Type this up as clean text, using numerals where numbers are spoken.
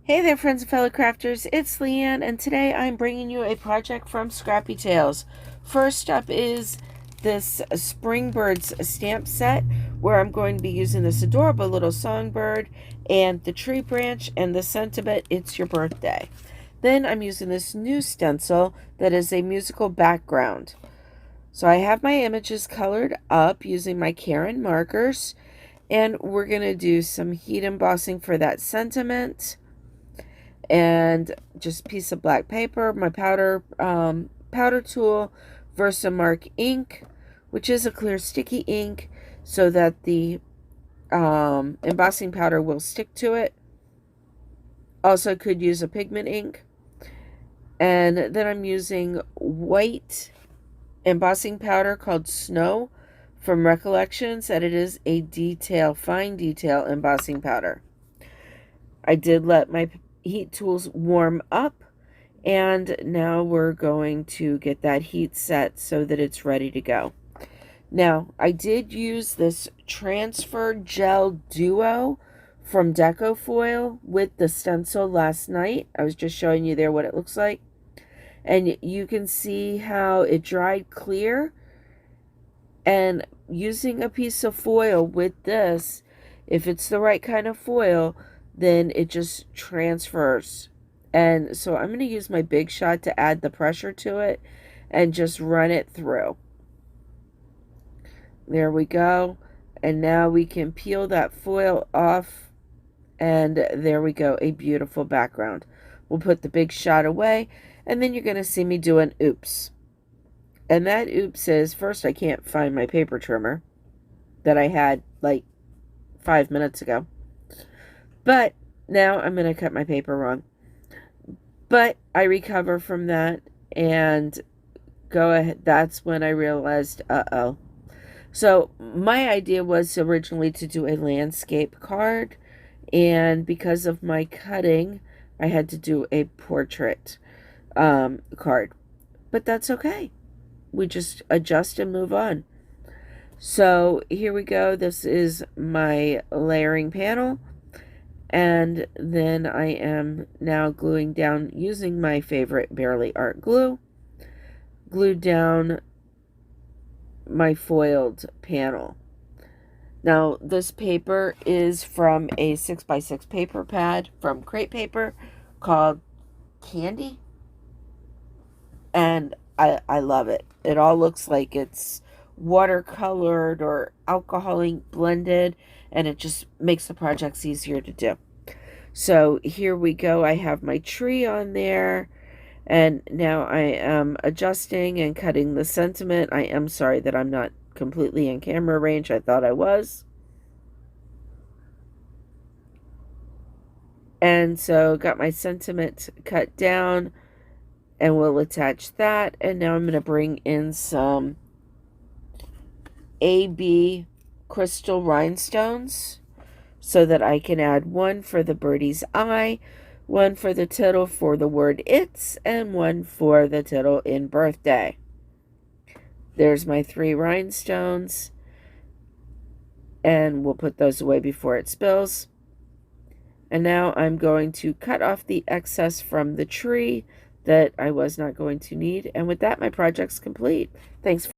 Hey there, friends and fellow crafters. It's Leanne, and today I'm bringing you a project from Scrappy Tales. First up is this Springbirds stamp set, where I'm going to be using this adorable little songbird and the tree branch and the sentiment, "It's your birthday." Then I'm using this new stencil that is a musical background. So I have my images colored up using my Copic markers, and we're going to do some heat embossing for that sentiment and just a piece of black paper, my powder tool, Versamark ink, which is a clear sticky ink, so that the embossing powder will stick to it. Also could use a pigment ink. And then I'm using white embossing powder called Snow from Recollections, and it is a fine detail embossing powder. I did let my heat tools warm up, and now we're going to get that heat set so that it's ready to go. Now, I did use this transfer gel duo from Deco Foil with the stencil last night. I was just showing you there what it looks like. And you can see how it dried clear. And using a piece of foil with this, if it's the right kind of foil, then it just transfers. And so I'm going to use my Big Shot to add the pressure to it and just run it through. There we go. And now we can peel that foil off, and there we go, a beautiful background. We'll put the Big Shot away, and then you're going to see me do an oops. And that oops is, first, I can't find my paper trimmer that I had like 5 minutes ago. But now I'm going to cut my paper wrong. But I recover from that and go ahead. That's when I realized, uh-oh. So my idea was originally to do a landscape card. And because of my cutting, I had to do a portrait card. But that's okay. We just adjust and move on. So here we go. This is my layering panel. And then I am now gluing down using my favorite Barely Art glue. Glued down my foiled panel. Now this paper is from a 6x6 paper pad from Crate Paper called Candy. And I love it. It all looks like it's watercolored or alcohol ink blended, and it just makes the projects easier to do. So here we go. I have my tree on there, and now I am adjusting and cutting the sentiment. I am sorry that I'm not completely in camera range. I thought I was. And so got my sentiment cut down, and we'll attach that. And now I'm going to bring in some AB crystal rhinestones so that I can add one for the birdie's eye, one for the tittle for the word it's, and one for the tittle in birthday. There's my 3 rhinestones, and we'll put those away before it spills. And now I'm going to cut off the excess from the tree that I was not going to need. And with that, my project's complete. Thanks for